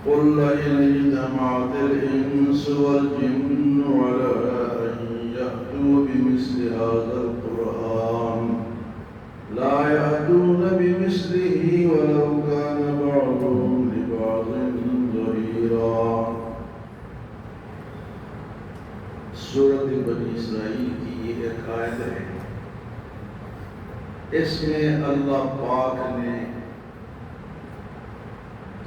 قل لئن اجتمعت الإنس والجن على أن يأتوا بمثل هذا القرآن لا يأتون بمثله ولو كان بعضهم لبعض ظهيرا۔ سورۃ بنی اسرائیل کی یہ ایک آیت ہے، اس میں اللہ پاک نے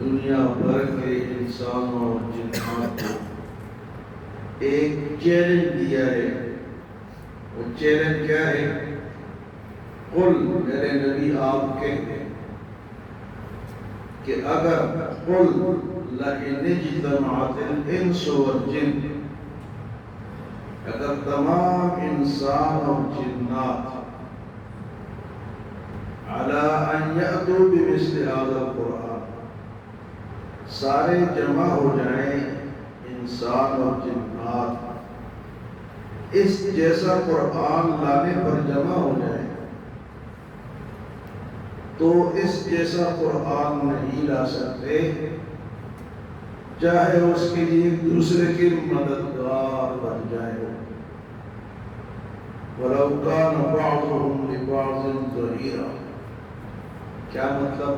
دنیا بھر کے انسانوں اور جنات کو ایک چیلنج دیا ہے۔ وہ چیلنج کیا ہے؟ قل، میرے نبی آپ کہتے ہیں کہ اگر قل لئن اجتمعت الانس والجن، اگر تمام انسان اور جنات علی ان یأتوا بمثل هذا القرآن، سارے جمع ہو جائیں انسان اور جنات اس جیسا قرآن لانے پر جمع ہو جائیں، تو اس جیسا قرآن نہیں لا سکتے چاہے اس کے لیے دوسرے کے مددگار بن جائے ہو۔ وَلَوْ كَانَ بَعْضُهُمْ لِبَعْضٍ ظَهِيرًا، کیا مطلب؟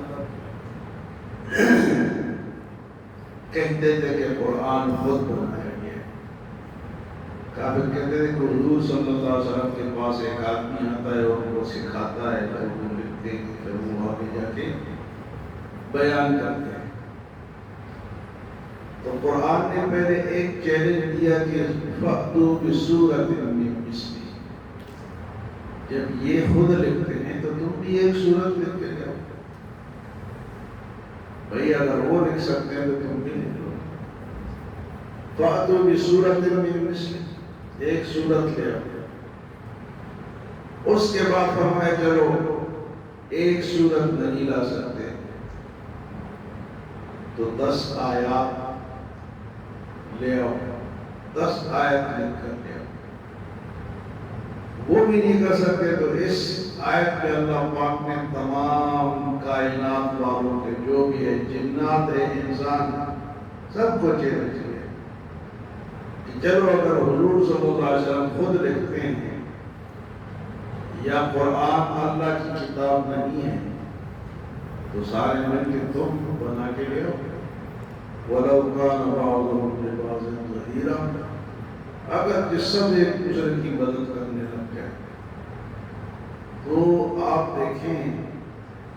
کہتے تھے کہ قرآن خود بنایا گیا ہے۔ کافر کہتے تھے کہ حضور صلی اللہ علیہ وسلم کے پاس ایک آدمی آتا ہے اور وہ سکھاتا ہے، پھر وہ لکھتے ہیں، پھر وہ آگے جا کے بیان کرتے ہیں۔ تو قرآن نے پہلے ایک چیلنج دیا کہ فَأْتُوا بِسُورَةٍ مِّن مِّثْلِهِ، جب یہ خود لکھتے ہیں تو تم بھی ایک سورت لکھ کے جاؤ بھئی، اگر وہ لکھ سکتے ہیں تو تم بھی لکھ لو۔ فَأْتُوا بِسُورَةٍ مِّن مِّثْلِهِ، ایک سورت لے آؤ۔ اس کے بعد فرمایا چلو ایک سورت نہیں لا سکتے تو 10 آیات لے آؤ، 10 آیت لکھ کر لے آؤ۔ وہ بھی نہیں کر سکتے تو اس آیت میں اللہ پاک نے تمام کائنات والوں کے جو بھی ہے، جنات ہے، انسان، سب کو چیلنج کیا کہ چلو اگر حضور صلی اللہ علیہ وسلم خود لکھتے ہیں یا قرآن اللہ کی کتاب نہیں ہے تو سارے مل کے تم بنا کے لے آؤ۔ وَلَوْ كَانَ بَعْضُهُمْ لِبَعْضٍ ظَهِيرًا، اگر جس سب ایک دوسرے کی مدد کرنے لگ جائے تو آپ دیکھیں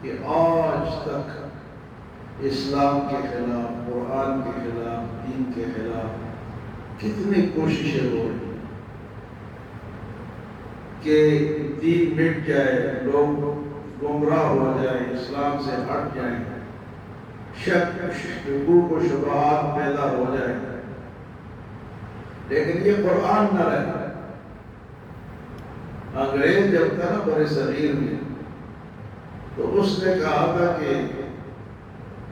کہ آج تک اسلام کے خلاف، قرآن کے خلاف، دین کے خلاف کتنی کوششیں ہو رہی ہیں کہ دین مٹ جائے، لوگ گمراہ ہو جائیں، اسلام سے ہٹ جائیں، شک، شکوک و شبہات پیدا ہو جائیں، لیکن یہ قرآن نہ رہے۔ انگریز جب تھا نا برِ صغیر میں، تو اس نے کہا تھا کہ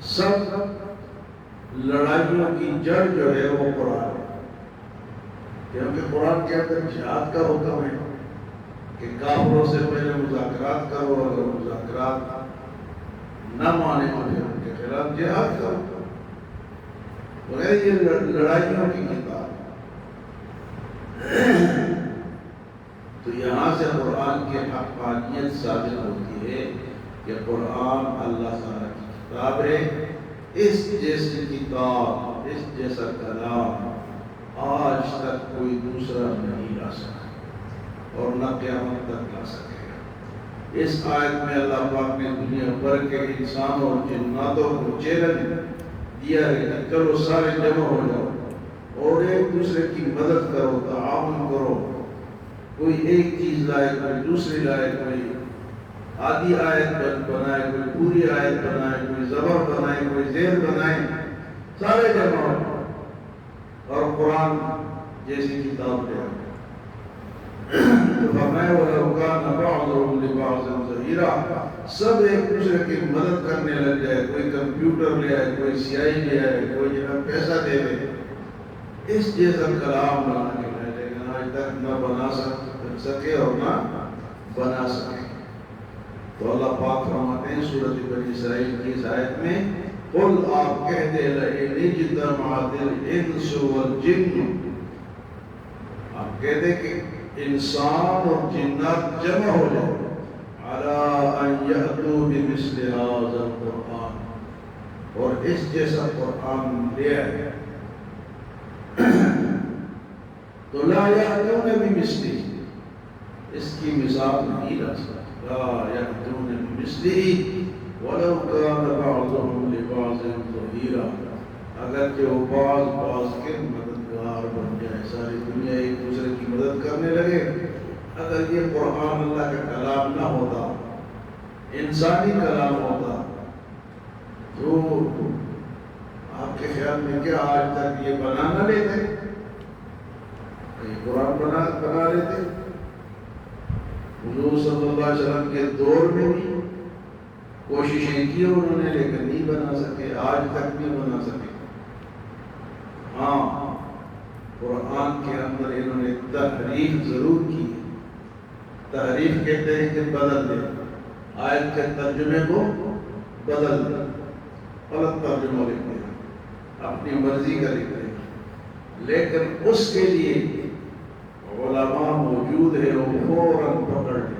سب لڑائیوں کی جڑ جو ہے وہ قرآن ہے، کیونکہ قرآن کے اندر جہاد کا حکم ہے کہ کافروں سے پہلے مذاکرات کرو، اگر مذاکرات نہ مانے تو پھر ان کے خلاف جہاد کرو۔ تو یہ لڑائیوں کی کتاب، تو یہاں سے قرآن کی حقانیت ثابت ہوتی ہے کہ قرآن اللہ تعالیٰ کی کتاب ہے۔ اس جیسی کتاب، اس جیسا کلام آج تک کوئی دوسرا نہیں لا سکا اور نہ قیامت تک لا سکے گا۔ اس آیت میں اللہ پاک نے دنیا بھر کے انسانوں اور جناتوں کو چیلنج دیا ہے کہ چلو سارے جمع ہو جاؤ اور ایک دوسرے کی مدد کرو، تعاون کرو، کوئی ایک چیز لائے، کوئی دوسری لائے، کوئی آدھی آیت بنائے، کوئی پوری آیت بنائے، کوئی زبر بنائے، کوئی زیر بنائے، سارے جمع ہو اور قرآن جیسی کتاب لے آئے۔ تو فرمایا وَلَوْ كَانَ بَعْضُهُمْ لِبَعْضٍ ظَهِيرًا، سب ایک دوسرے کی مدد کرنے لگ جائے، کوئی کمپیوٹر لے آئے، کوئی سیاہی لے آئے، کوئی جناب پیسہ دے دے، اس جیسا کلام بنانے لگے، لیکن آج تک نہ بنا سکے اور نہ بنا سکے۔ تو اللہ پاک فرماتے ہیں سورۃ بنی اسرائیل کی اس آیت میں قل آپ کہہ دے لئن اجتمعت الانس والجن، آپ کہہ دے کہ انسان اور جنات جمع ہو جائے علی ان یأتوا بمثل هذا القرآن، اور اس جیسا قرآن لے آئے، تو لا یأتون بمثلہ، اس کی مثال نہیں لا سکتے، لا یأتون بمثلہ وَلَوْ كَانَ بَعْضُهُمْ لِبَعْضٍ ظَهِيرًا، اگرچہ وہ بعض کے مددگار بن جائے، ساری دنیا ایک دوسرے کی مدد کرنے لگے، اگر یہ قرآن اللہ کا کلام نہ ہوتا، انسانی کلام ہوتا، تو آپ کے خیال میں کیا آج تک یہ بنا نہ لیتے؟ یہ قرآن بنا لیتے؟ حضور صلی اللہ علیہ وسلم کے دور میں بھی کوششیں کی انہوں نے، لیکن نہیں بنا سکے، آج تک نہیں بنا سکے۔ ہاں، قرآن کے اندر انہوں نے تحریف ضرور کی، تحریف کہتے ہیں کہ بدل دے، آیت کے ترجمے کو بدل دے، غلط ترجمہ لکھ دے، اپنی مرضی کا لکھ دے، لیکن اس کے لیے علماء موجود ہے، وہ فوراً پکڑ لیتے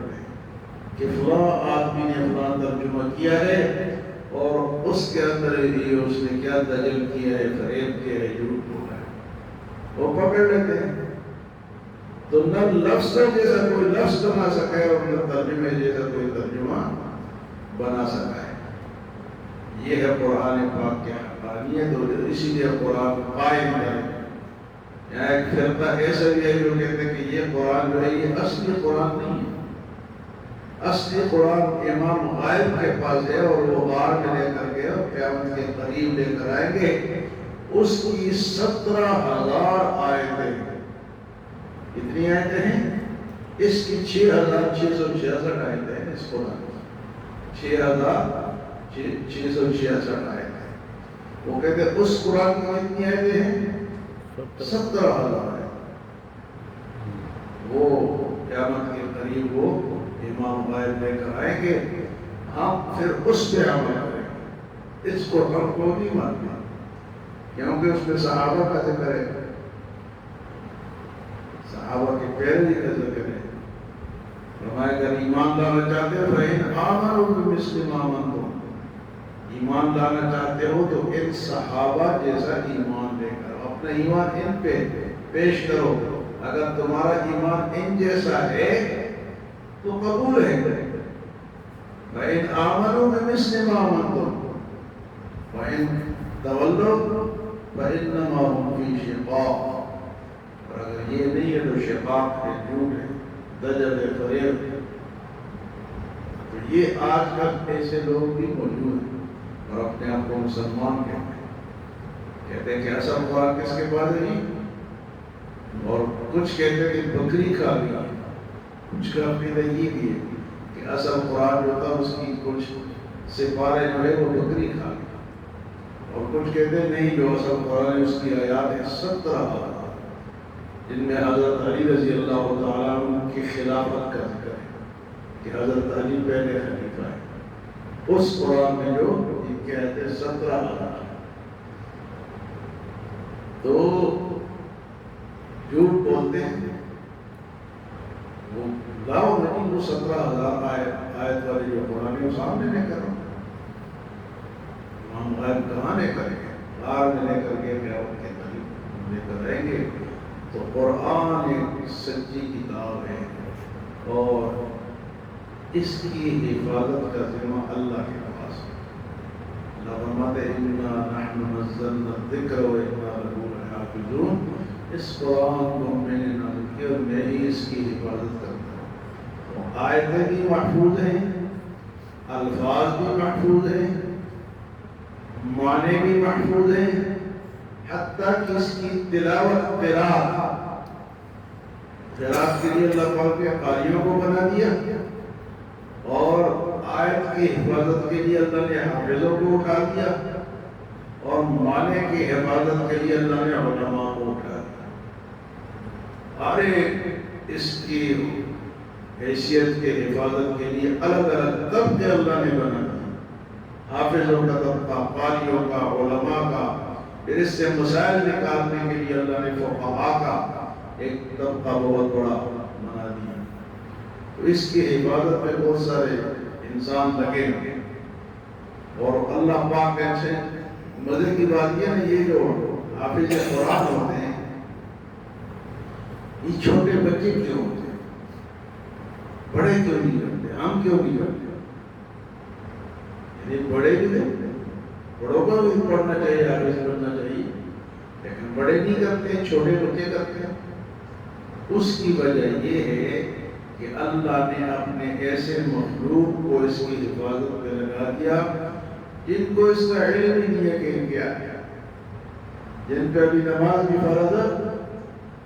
کہ فلاں آدمی نے فلاں ترجمہ کیا ہے، اور اس کے اندر یہ اس نے کیا دجل کیا ہے، فریب کیا ہے، جھوٹ بولا ہے، وہ پکڑ لیتے ہیں۔ تو نہ لفظ جیسا کوئی لفظ بنا سکا ہے، اور نہ ترجمے جیسا کوئی ترجمہ بنا سکا ہے۔ یہ ہے قرآن پاک کی حقانیت، اور اسی لیے قرآن قائم ہے۔ یہاں ایک فرقہ ایسا بھی ہے جو کہتے ہیں کہ یہ قرآن جو ہے یہ اصلی قرآن نہیں ہے، اصلی قرآن امام غائب کے پاس ہے، اور وہ غار میں لے کر کے اور قیامت کے قریب لے کر آئیں گے۔ اس کی 17,000 آیتیں، کتنی آیتیں ہیں؟ اس کی 6,666 آیتیں ہیں، اس قرآن 6,666 آیتیں۔ وہ کہتے ہیں اس قرآن میں کتنی آیتیں ہیں؟ 17,000 آیتیں۔ وہ قیامت کے قریب وہ امام غائب لے کر آئیں گے، ہم پھر اس پہ عمل کریں گے، اس کو ہم کو نہیں ماننا، کیونکہ اس میں صحابہ کا ذکر ہے، صحابہ کی پیروی کا ذکر ہے۔ فرمایا اگر ایمان لانا چاہتے ہو فَإِنْ آمَنُوا بِمِثْلِ مَا آمَنْتُمْ، ایمان لانا چاہتے ہو تو ان صحابہ جیسا ایمان لے کر اپنا ایمان ان پہ پیش کرو، اگر تمہارا ایمان ان جیسا ہے تو قبول ہے۔ وَإِنْ آمَنُوا بِمِثْلِ مَا آمَنْتُمْ وَإِنْ تَوَلَّوْا فَإِنَّمَا هُمْ فِي شِقَاقٍ، اور اگر یہ نہیں ہے تو شقاق ہے، جھوٹ ہے، دجل ہے، فریب ہے۔ تو یہ آج کل ایسے لوگ بھی موجود ہیں، اور اپنے آپ کو مسلمان کہتے ہیں کہ اصل قرآن کس کے پاس ہے، اور کچھ کہتے ہیں کہ بکری کھا گئی، کچھ کا عقیدہ یہ بھی ہے کہ اصل قرآن جو تھا اس کی کچھ سپارے جو ہے وہ بکری کھا گئی، اور کچھ کہتے ہیں نہیں، جو اصل قرآن ہے اس کی آیات ہے 17,000، جن میں حضرت علی رضی اللہ تعالیٰ عنہ کی خلافت کا ذکر ہے کہ حضرت علی پہلے خلیفہ ہے، اس قرآن میں جو ان کے آیت 17,000، تو جھوٹ بولتے ہیں، وہ لاؤ نہیں، وہ 17,000 آیت والی جو قرآن ہے وہ سامنے لے کر ہم غائب کہاں لے کریں گے، غار میں لے کر کے قیامت کے قریب لے کر رہیں گے۔ تو قرآن ایک سچی کتاب ہے، اور اس کی حفاظت کا ذمہ اللہ کے پاس ہے۔ اللہ فرماتے ہیں اِنَّا نَحْنُ نَزَّلْنَا الذِّكْرَ وَإِنَّا لَهُ لَحَافِظُونَ، اس قرآن کو میں نے نازل کیا اور میں ہی اس کی حفاظت کرتا ہوں۔ تو آیتیں بھی محفوظ ہیں، الفاظ بھی محفوظ ہیں، معنی بھی محفوظ ہیں، حتیٰ کہ اس کی تلاوت قراءت کے لیے اللہ پاک نے قاریوں کو بنا دیا، اور آیت کی حفاظت کے لیے اللہ نے حافظوں کو اٹھا دیا، اور معنی کی حفاظت کے لیے اللہ نے علماء کو اٹھا دیا۔ ہر ایک اس کی حیثیت کے حفاظت کے لیے الگ الگ طبقے اللہ نے بنا دیے۔ حافظوں کا طبقہ، قاریوں کا، علماء کا، پھر اس سے مسائل نکالنے کے لیے اللہ نے فقہاء کا ایک طبقہ بہت بڑا بنا دیا۔ تو اس کی حفاظت میں بہت سارے انسان لگے ہیں، اور اللہ پاک کیسے مزے کی بات یہ ہے، یہ جو حافظ قرآن ہوتے ہیں یہ چھوٹے بچے کیوں ہوتے ہیں؟ بڑے کیوں نہیں کرتے؟ ہم کیوں نہیں کرتے؟ یعنی بڑے بھی تھے، بڑوں کو بھی پڑھنا چاہیے، حافظ پڑھنا چاہیے، لیکن بڑے نہیں کرتے، چھوٹے بچے کرتے ہیں۔ اس کی وجہ یہ ہے کہ اللہ نے اپنے ایسے مخلوق کو اس کی حفاظت پہ لگا دیا جن کو اس کا علم ہی نہیں ہے کہ کیا ہے، جن پہ بھی نماز بھی فرض ہے،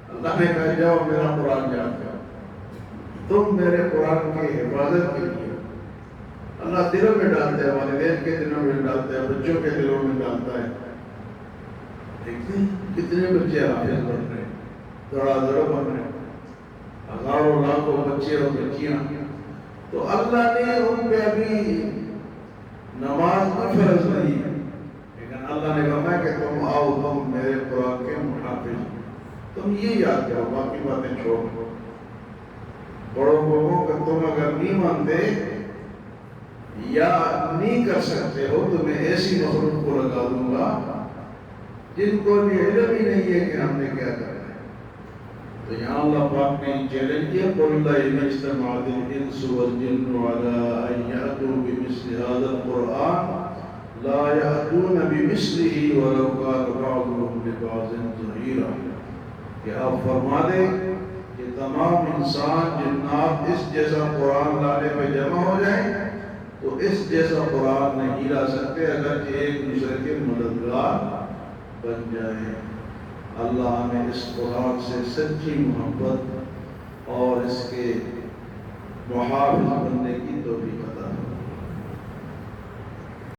اللہ نے کہا جاؤ میرا قرآن یاد کرو، تم میرے قرآن کی حفاظت کے لیے اللہ دلوں میں ڈالتا ہے، والدین کے دلوں میں ڈالتا ہے، بچوں کے دلوں میں ڈالتا ہے۔ دیکھتے ہیں کتنے بچے حافظ بن رہے ہیں، دڑا دڑ بن رہے ہیں، ہزاروں لاکھوں بچے اور بچیاں۔ تو اللہ نے ان پہ ابھی نماز کا فرض نہیں ہے، لیکن اللہ نے کہا کہ تم آؤ، تم میرے قرآن کے محافظ، تم یہ یاد کرو، باقی باتیں چھوڑ دو۔ بڑوں کو کہ تم اگر نہیں مانتے یا نہیں کر سکتے ہو تو میں ایسی مخلوق کو لگا دوں گا جن کو بھی علم ہی نہیں ہے کہ ہم نے کیا کرنا ہے۔ تو یہاں اللہ پاک نے چیلنج کیا، قُلْ لَئِنِ اجْتَمَعَتِ الْإِنسُ وَالْجِنُّ عَلَىٰ أَن يَأْتُوا بِمِثْلِ هَٰذَا الْقُرْآنِ لَا يَأْتُونَ بِمِثْلِهِ وَلَوْ كَانَ بَعْضُهُمْ لِبَعْضٍ ظَهِيرًا۔ کہ آپ فرما دیں کہ تمام انسان جنات اس جیسا قرآن لانے میں جمع ہو جائیں تو اس جیسا قرآن نہیں لا سکتے اگرچہ ایک دوسرے کے مددگار بن جائیں۔ اللہ ہمیں اس قرآن سے سچی محبت اور اس کے محافظ بننے کی توفیق عطا فرمائے۔